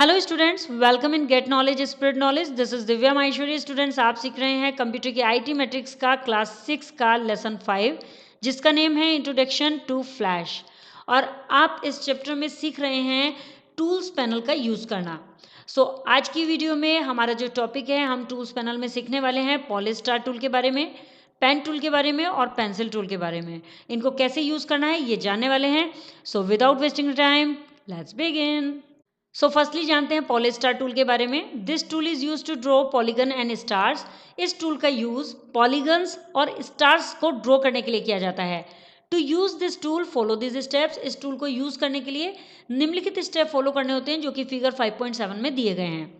Hello students, welcome in get knowledge spread knowledge. This is Divya Maheshwari. Students, आप सीख रहे हैं कंप्यूटर की आईटी मैट्रिक्स का क्लास 6 का लेसन 5, जिसका नेम है इंट्रोडक्शन टू फ्लैश। और आप इस चैप्टर में सीख रहे हैं टूल्स पैनल का यूज़ करना। आज की वीडियो में हमारा जो टॉपिक है, हम टूल्स पैनल में सीखने वाले हैं पॉलीस्टार टूल के बारे में, पेन टूल के बारे में और पेंसिल टूल के बारे में। इनको कैसे यूज़ करना है ये जानने वाले हैं। Without wasting time, let's begin. Firstly जानते हैं पॉलीस्टार टूल के बारे में। This tool is use to draw polygon and stars. इस टूल का यूज पॉलीगन्स और स्टार्स को ड्रॉ करने के लिए किया जाता है। To use this tool follow this steps. इस टूल को यूज करने के लिए निम्नलिखित स्टेप फॉलो करने होते हैं, जो कि फिगर 5.7 में दिए गए हैं।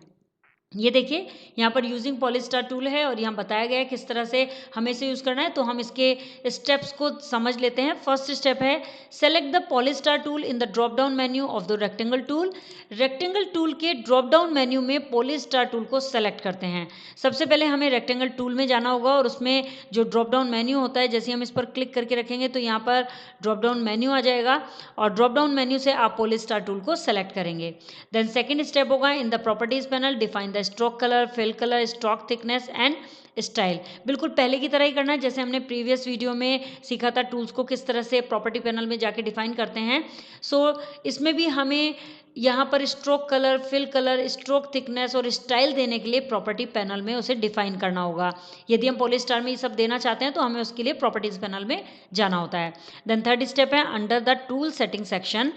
ये देखिए, यहाँ पर यूजिंग पॉलीस्टार टूल है और यहाँ बताया गया है किस तरह से हमें इसे यूज़ करना है। तो हम इसके स्टेप्स को समझ लेते हैं। फर्स्ट स्टेप है select the polystar tool in the drop down menu of the rectangle tool. Rectangle tool के ड्रॉप डाउन मेन्यू में पॉलीस्टार टूल को सेलेक्ट करते हैं। सबसे पहले हमें रेक्टेंगल टूल में जाना होगा और उसमें जो ड्रॉप डाउन मेन्यू होता है, जैसे हम इस पर क्लिक करके रखेंगे तो यहाँ पर ड्रॉप डाउन मेन्यू आ जाएगा और ड्रॉप डाउन मेन्यू से आप पॉलीस्टार टूल को सेलेक्ट करेंगे। देन सेकेंड स्टेप होगा in the properties panel define the stroke colour, fill colour, stroke thickness and style. बिल्कुल पहले की तरह ही करना है जैसे हमने प्रीवियस वीडियो में सीखा था टूल्स को किस तरह से प्रॉपर्टी पैनल में जाके डिफाइन करते हैं। इसमें भी हमें यहाँ पर stroke colour, fill colour, stroke thickness और स्टाइल देने के लिए प्रॉपर्टी पैनल में उसे डिफाइन करना होगा। यदि हम पॉलीस्टार में ये सब देना चाहते हैं तो हमें उसके लिए प्रॉपर्टीज पैनल में जाना होता है। देन थर्ड स्टेप है under the tool setting section.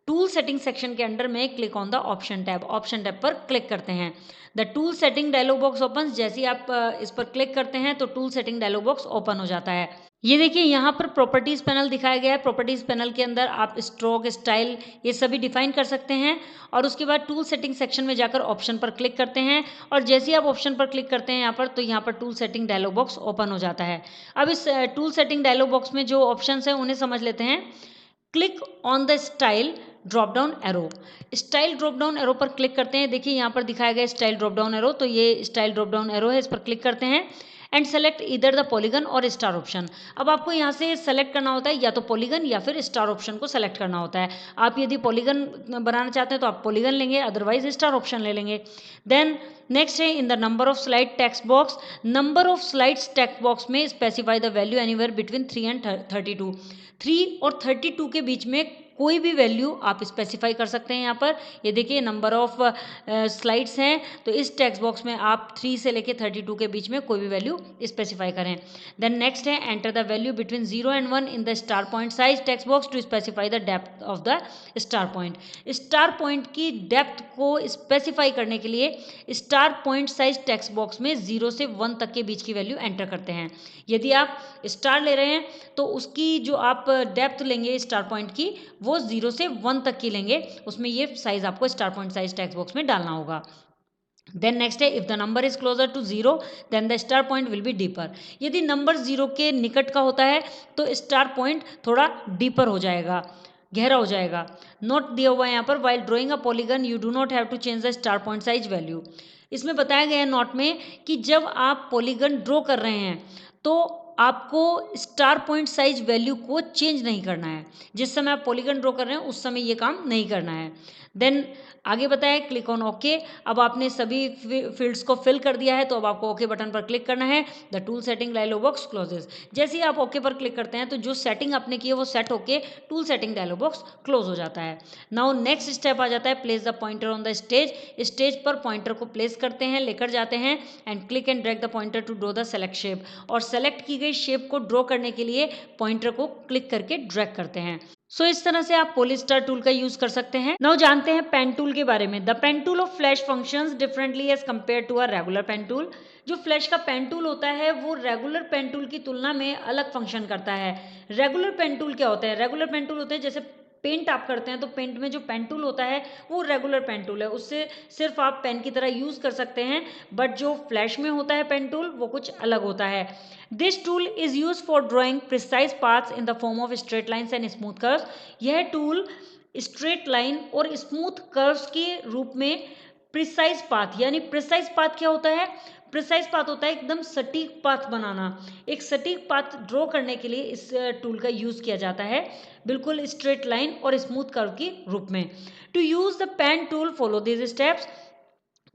Tool setting section के अंडर में click on the option tab. Option tab पर क्लिक करते हैं। The tool setting dialog box open. जैसे ही आप इस पर क्लिक करते हैं तो tool setting dialog box open हो जाता है। ये देखिए, यहाँ पर प्रॉपर्टीज पैनल दिखाया गया है। प्रॉपर्टीज पैनल के अंदर आप स्ट्रोक, स्टाइल ये सभी डिफाइन कर सकते हैं। और उसके बाद टूल सेटिंग सेक्शन में जाकर ऑप्शन पर क्लिक करते हैं और जैसे ही आप ऑप्शन पर क्लिक करते हैं यहाँ पर, तो यहाँ पर tool setting dialog box open हो जाता है। अब इस टूल सेटिंग डायलॉग बॉक्स में जो ऑप्शन हैं उन्हें समझ लेते हैं। Click on the style drop down arrow. Style drop down arrow पर क्लिक करते हैं। देखिए यहाँ पर दिखाया गया स्टाइल ड्रॉप डाउन एरो, तो ये स्टाइल ड्रॉप डाउन एरो है, इस पर क्लिक करते हैं एंड सेलेक्ट इधर द पॉलीगन और स्टार ऑप्शन। अब आपको यहाँ से सेलेक्ट करना होता है या तो पॉलीगन या फिर स्टार ऑप्शन को सेलेक्ट करना होता है। आप यदि पॉलीगन बनाना चाहते हैं तो आप पॉलीगन लेंगे, अदरवाइज स्टार ऑप्शन ले लेंगे। देन नेक्स्ट है in the number of slide text box. Number of slides text box में specify the value anywhere between 3 and 32। 3 और 32 के बीच में कोई भी वैल्यू आप स्पेसिफाई कर सकते हैं। यहाँ पर ये देखिए नंबर ऑफ स्लाइड्स हैं, तो इस टेक्स्ट बॉक्स में आप 3 से लेके 32 के बीच में कोई भी वैल्यू स्पेसिफाई करें। देन नेक्स्ट है enter the value between 0 and 1 in the star point size text box to specify the depth of the star point. Star point की डेप्थ को स्पेसिफाई करने के लिए star point size text box में 0 से 1 तक के बीच की वैल्यू एंटर करते हैं। यदि आप स्टार ले रहे हैं तो उसकी जो आप डेप्थ लेंगे स्टार पॉइंट की, वो 0 से 1 तक की लेंगे। उसमें ये साइज आपको star point size text box में डालना होगा। देन नेक्स्ट है if the number is closer to 0 then the star point will be deeper. यदि नंबर 0 के निकट का होता है तो स्टार पॉइंट थोड़ा डीपर हो जाएगा, गहरा हो जाएगा। नोट दिया हुआ है यहाँ पर, while drawing a polygon you do not have to change the star point size value. इसमें बताया गया है नोट में कि जब आप पॉलीगन ड्रॉ कर रहे हैं तो आपको स्टार पॉइंट साइज वैल्यू को चेंज नहीं करना है। जिस समय आप पॉलीगन ड्रॉ कर रहे हैं उस समय ये काम नहीं करना है। देन आगे बताया क्लिक ऑन ओके। अब आपने सभी फील्ड्स को फिल कर दिया है तो अब आपको ओके बटन पर क्लिक करना है। The tool setting dialog box closes. जैसे ही आप ओके पर क्लिक करते हैं तो जो सेटिंग आपने की है वो सेट होके tool setting dialog box close हो जाता है। नाउ नेक्स्ट स्टेप आ जाता है place the pointer on the stage. Stage पर पॉइंटर को प्लेस करते हैं, लेकर जाते हैं and click and drag the pointer to draw the select shape. और सेलेक्ट की गई शेप को ड्रॉ करने के लिए पॉइंटर को क्लिक करके ड्रैग करते हैं। इस तरह से आप पॉलीस्टार टूल का यूज कर सकते हैं। नाउ जानते हैं पेन टूल के बारे में। The pen tool of Flash functions differently as compare to a regular pen tool. जो फ्लैश का पेन टूल होता है वो रेगुलर पेन टूल की तुलना में अलग फंक्शन करता है। रेगुलर पेन टूल क्या होता है? रेगुलर पेन टूल होते हैं जैसे पेंट आप करते हैं तो पेंट में जो पेन टूल होता है वो रेगुलर पेन टूल है, उससे सिर्फ आप पेन की तरह यूज कर सकते हैं। बट जो फ्लैश में होता है पेन टूल वो कुछ अलग होता है। This tool is use for drawing precise paths in the form of straight lines and smooth curves. यह टूल स्ट्रेट लाइन और स्मूथ कर्व्स के रूप में प्रिसाइज पाथ, यानी प्रिसाइज पाथ क्या होता है? प्रिसाइज पाथ होता है एकदम सटीक पाथ बनाना। एक सटीक पाथ ड्रॉ करने के लिए इस टूल का यूज़ किया जाता है, बिल्कुल स्ट्रेट लाइन और स्मूथ कर्व की रूप में। To use the pen tool follow this steps.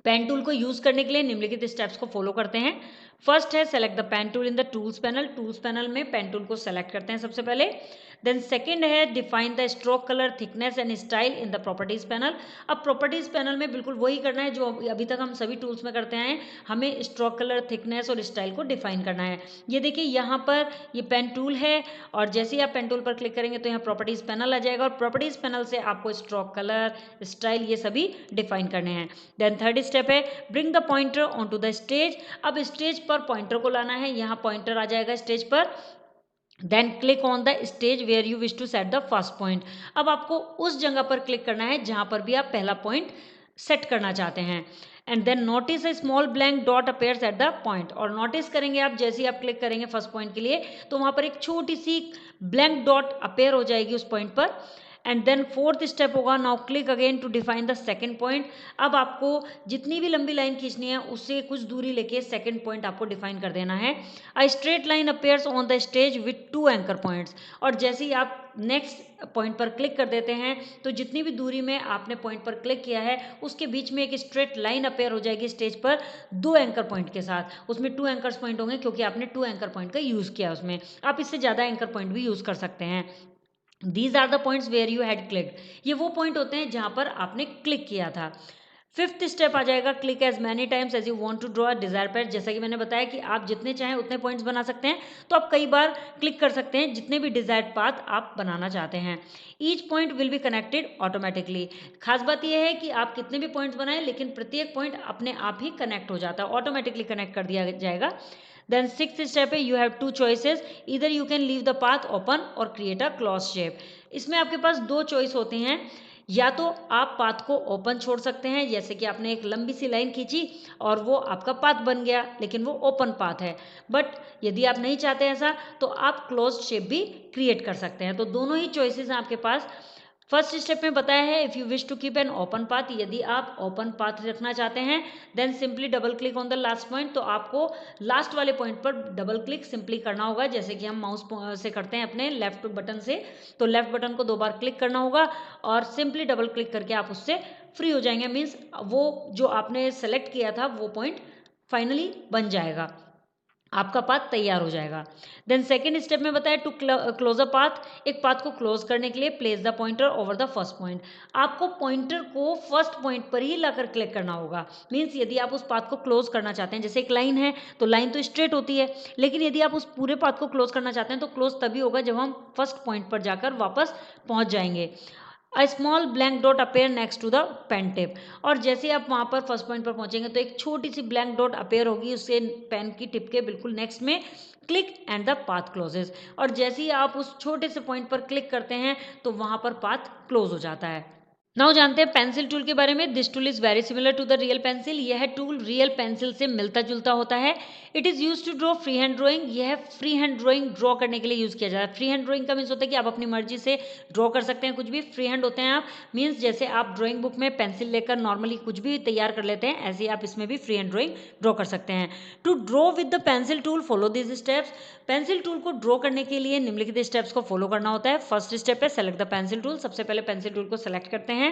Pen tool को यूज़ करने के लिए निम्नलिखित स्टेप्स को फॉलो करते हैं। फर्स्ट है select the pen tool in the tools panel. Tools panel में पेन टूल को सेलेक्ट करते हैं सबसे पहले। देन सेकंड है define the stroke colour, thickness and style in the properties panel. अब प्रॉपर्टीज पैनल में बिल्कुल वही करना है जो अभी तक हम सभी टूल्स में करते हैं, हमें स्ट्रोक कलर, थिकनेस और स्टाइल को डिफाइन करना है। ये देखिए यहाँ पर ये पेन टूल है और जैसे ही आप पेन टूल पर क्लिक करेंगे तो यहाँ प्रॉपर्टीज पैनल आ जाएगा और प्रॉपर्टीज पैनल से आपको स्ट्रोक कलर, स्टाइल ये सभी डिफाइन करने हैं। देन थर्ड स्टेप है bring the pointer on to the stage. अब स्टेज पर पॉइंटर को लाना है, यहाँ पॉइंटर आ जाएगा स्टेज पर। Then click on the stage where you wish to set the first point. अब आपको उस जगह पर क्लिक करना है जहां पर भी आप पहला पॉइंट सेट करना चाहते हैं। And then notice a small blank dot appears at the point. और नोटिस करेंगे आप जैसे ही आप क्लिक करेंगे फर्स्ट पॉइंट के लिए तो वहां पर एक छोटी सी ब्लैंक डॉट अपेयर हो जाएगी उस पॉइंट पर। एंड देन फोर्थ स्टेप होगा now click again to define the second point. अब आपको जितनी भी लंबी लाइन खींचनी है उससे कुछ दूरी लेके सेकंड पॉइंट आपको डिफाइन कर देना है। A straight line appears on the stage with 2 anchor points. और जैसे ही आप नेक्स्ट पॉइंट पर क्लिक कर देते हैं तो जितनी भी दूरी में आपने पॉइंट पर क्लिक किया है उसके बीच में एक स्ट्रेट लाइन अपेयर हो जाएगी स्टेज पर 2 एंकर पॉइंट के साथ। उसमें 2 एंकर्स पॉइंट होंगे क्योंकि आपने 2 एंकर पॉइंट का यूज़ किया उसमें। आप इससे ज़्यादा एंकर पॉइंट भी यूज़ कर सकते हैं। These are the points where you had clicked. ये वो पॉइंट होते हैं जहां पर आपने क्लिक किया था। फिफ्थ स्टेप आ जाएगा click as many times as you want to draw desire pad. जैसा कि मैंने बताया कि आप जितने चाहें उतने पॉइंट्स बना सकते हैं, तो आप कई बार क्लिक कर सकते हैं जितने भी डिजायर्ड पाथ आप बनाना चाहते हैं। Each point will be connected automatically. खास बात यह है कि आप कितने भी पॉइंट्स बनाएं लेकिन प्रत्येक पॉइंट अपने आप ही कनेक्ट हो जाता है, ऑटोमेटिकली कनेक्ट कर दिया जाएगा। देन सिक्स्थ स्टेप है यू हैव 2 चॉइसेस, इधर you can leave the path open और क्रिएट अ क्लोज शेप। इसमें आपके पास 2 चॉइस होते हैं, या तो आप पाथ को ओपन छोड़ सकते हैं, जैसे कि आपने एक लंबी सी लाइन खींची और वो आपका पाथ बन गया लेकिन वो ओपन पाथ है। बट यदि आप नहीं चाहते ऐसा तो आप क्लोज शेप भी क्रिएट कर सकते हैं। तो दोनों ही चॉइसेस हैं आपके पास। फर्स्ट स्टेप में बताया है if you wish to keep an open path, यदि आप ओपन पाथ रखना चाहते हैं then simply double click on the last point. तो आपको लास्ट वाले पॉइंट पर डबल क्लिक सिंपली करना होगा, जैसे कि हम माउस से करते हैं अपने लेफ्ट बटन से। तो लेफ्ट बटन को 2 बार क्लिक करना होगा और सिंपली डबल क्लिक करके आप उससे फ्री हो जाएंगे। मीन्स वो जो आपने सेलेक्ट किया था वो पॉइंट फाइनली बन जाएगा, आपका पाथ तैयार हो जाएगा। देन सेकेंड स्टेप में बताया टू क्लोज अ पाथ, एक पाथ को क्लोज करने के लिए place the pointer over the first point. आपको पॉइंटर को फर्स्ट पॉइंट पर ही लाकर क्लिक करना होगा। मीन्स यदि आप उस पाथ को क्लोज करना चाहते हैं, जैसे एक लाइन है तो लाइन तो स्ट्रेट होती है, लेकिन यदि आप उस पूरे पाथ को क्लोज करना चाहते हैं तो क्लोज तभी होगा जब हम फर्स्ट पॉइंट पर जाकर वापस पहुंच जाएंगे। A small blank dot appear next to the pen tip. और जैसे आप वहाँ पर फर्स्ट पॉइंट पर पहुँचेंगे तो एक छोटी सी ब्लैंक डॉट अपेयर होगी उससे पेन की टिप के बिल्कुल नेक्स्ट में, click and the path closes. और जैसे ही आप उस छोटे से पॉइंट पर क्लिक करते हैं तो वहाँ पर पाथ क्लोज हो जाता है। नाउ जानते हैं पेंसिल टूल के बारे में। This tool is very similar to the real pencil. यह टूल रियल पेंसिल से मिलता जुलता होता है। It is use to draw free hand drawing. यह फ्री हैंड ड्राइंग ड्रॉ करने के लिए यूज़ किया जाता है। फ्री हैंड ड्राइंग का मीन्स होता है कि आप अपनी मर्जी से ड्रॉ कर सकते हैं कुछ भी। फ्री हैंड होते हैं आप, मीन्स जैसे आप ड्राइंग बुक में पेंसिल लेकर नॉर्मली कुछ भी तैयार कर लेते हैं, ऐसे ही आप इसमें भी फ्री हैंड ड्राइंग ड्रॉ कर सकते हैं। To draw with the pencil tool follow this steps. Pencil tool को ड्रॉ करने के लिए निम्नलिखित स्टेप्स को फॉलो करना होता है। फर्स्ट स्टेप है सेलेक्ट द पेंसिल टूल। सबसे पहले पेंसिल टूल को सेलेक्ट करते हैं।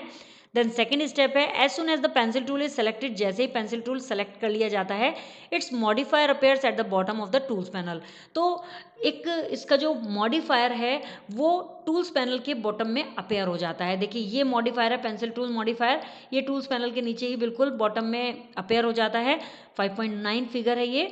देन सेकेंड स्टेप है as soon as the pencil tool is selected, जैसे ही पेंसिल टूल सेलेक्ट कर लिया जाता है its modifier appears at the bottom of the tools panel. तो एक इसका जो मॉडिफायर है वो टूल्स पैनल के बॉटम में अपेयर हो जाता है। देखिए ये मॉडिफायर है पेंसिल टूल मॉडिफायर, ये टूल्स पैनल के नीचे ही बिल्कुल बॉटम में अपेयर हो जाता है। 5.9 फिगर है ये।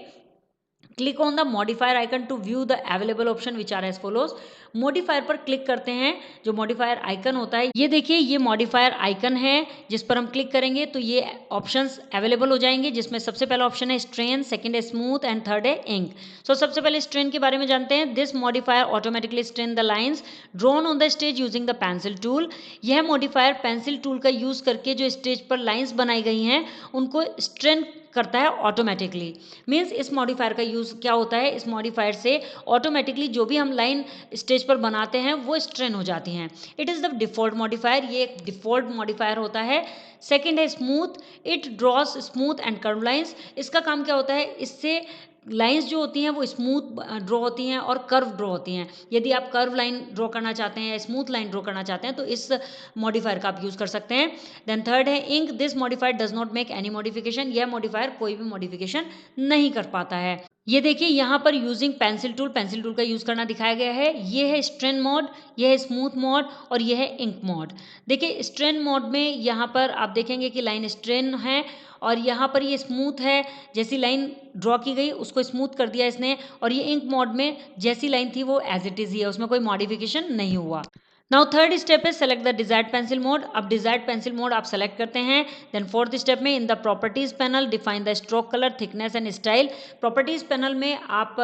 Click on the modifier icon to view the available option which are as follows. Modifier पर क्लिक करते हैं, जो मॉडिफायर आइकन होता है ये देखिए ये मॉडिफायर आइकन है जिस पर हम क्लिक करेंगे तो ये ऑप्शंस अवेलेबल हो जाएंगे, जिसमें सबसे पहला ऑप्शन है स्ट्रेन, सेकंड है स्मूथ एंड थर्ड है इंक। सो सबसे पहले स्ट्रेन के बारे में जानते हैं। This modifier automatically strain the lines drawn on the stage using the pencil tool. यह मॉडिफायर पेंसिल टूल का यूज करके जो स्टेज पर लाइंस बनाई गई हैं उनको स्ट्रेन करता है ऑटोमेटिकली। मीन्स इस मॉडिफायर का यूज़ क्या होता है, इस मॉडिफायर से ऑटोमेटिकली जो भी हम लाइन स्टेज स्टेज पर बनाते हैं वो स्ट्रेन हो जाती हैं। It is the default modifier, ये एक डिफ़ॉल्ट मॉडिफायर होता है। सेकंड है smooth, it draws smooth and curve lines. इसका काम क्या होता है, इससे लाइंस जो होती हैं वो स्मूथ ड्रॉ होती हैं और कर्व ड्रॉ होती हैं। यदि आप कर्व लाइन ड्रॉ करना चाहते हैं या स्मूथ लाइन ड्रॉ करना चाहते हैं तो इस मॉडिफायर का आप यूज़ कर सकते हैं। देन थर्ड है ink, this modifier does not make any modification. यह मॉडिफायर कोई भी मॉडिफिकेशन नहीं कर पाता है। ये देखिए यहाँ पर यूजिंग पेंसिल टूल का यूज़ करना दिखाया गया है। ये है स्ट्रेन मोड, ये है स्मूथ मोड और ये है इंक मोड। देखिए स्ट्रेन मोड में यहाँ पर आप देखेंगे कि लाइन स्ट्रेन है और यहाँ पर ये स्मूथ है, जैसी लाइन ड्रॉ की गई उसको स्मूथ कर दिया इसने। और ये इंक मोड में जैसी लाइन थी वो एज इट इज़ ही है, उसमें कोई मॉडिफिकेशन नहीं हुआ। नाउ थर्ड स्टेप है select the desired pencil mode. अब डिजायर्ड पेंसिल मोड आप सेलेक्ट करते हैं। देन फोर्थ स्टेप में इन the properties panel define the stroke colour, thickness and style. Properties panel में आप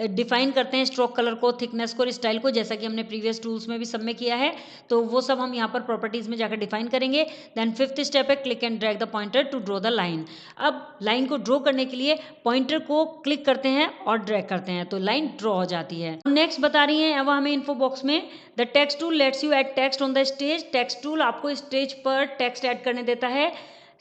डिफाइन करते हैं स्ट्रोक कलर को, थिकनेस को और स्टाइल को, जैसा कि हमने प्रीवियस टूल्स में भी सब में किया है। तो वो सब हम यहाँ पर प्रॉपर्टीज में जाकर डिफाइन करेंगे। देन फिफ्थ स्टेप है click and drag the pointer to draw the line. अब लाइन को ड्रॉ करने के लिए पॉइंटर को क्लिक करते हैं और ड्रैग करते हैं तो लाइन ड्रॉ हो जाती है। नेक्स्ट बता रही है अब हमें इन्फो बॉक्स में, the text tool let's you add text on the stage. Text tool आपको स्टेज पर टेक्स्ट ऐड करने देता है।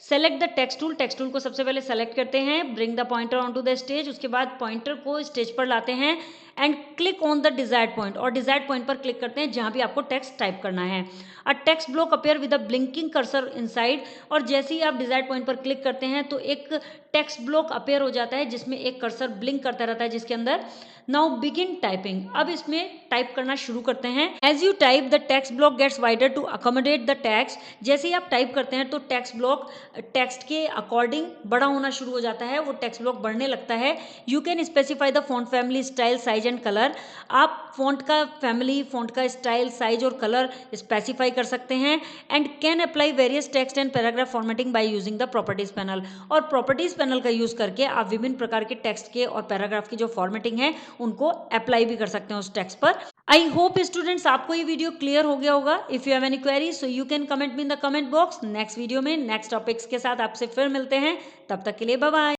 सेलेक्ट द टेक्स्ट टूल को सबसे पहले सेलेक्ट करते हैं। Bring the pointer on to the stage, उसके बाद पॉइंटर को स्टेज पर लाते हैं and click on the desired point, और डिजायर्ड पॉइंट पर क्लिक करते हैं जहां भी आपको टेक्स्ट टाइप करना है। A text block appear with a blinking cursor inside, और जैसे ही आप डिजायर्ड पॉइंट पर क्लिक करते हैं तो एक टेक्स्ट ब्लॉक अपीयर हो जाता है जिसमें एक कर्सर ब्लिंक करता रहता है जिसके अंदर। नाउ बिगिन टाइपिंग, अब इसमें टाइप करना शुरू करते हैं। As you type the text block gets wider to accommodate the text. जैसे ही आप टाइप करते हैं तो टेक्स्ट ब्लॉक टेक्स्ट के अकॉर्डिंग बड़ा होना शुरू हो जाता है, वो टेक्स्ट ब्लॉक बढ़ने लगता है। You can specify the font family, style, size and colour. आप फॉन्ट का फैमिली, फॉन्ट का स्टाइल, साइज और कलर स्पेसिफाई कर सकते हैं। And can apply various text and paragraph formatting by using the properties panel. और प्रॉपर्टीज पैनल का use करके आप विभिन्न प्रकार के टेक्स्ट के और पैराग्राफ की जो फॉर्मेटिंग है उनको अप्लाई भी कर सकते हैं उस टेक्स्ट पर। आई होप स्टूडेंट्स आपको ये वीडियो क्लियर हो गया होगा। If you have any query so you can comment me in the comment box. Next video में नेक्स्ट टॉपिक्स के साथ आपसे फिर मिलते हैं, तब तक के लिए बाय बाय।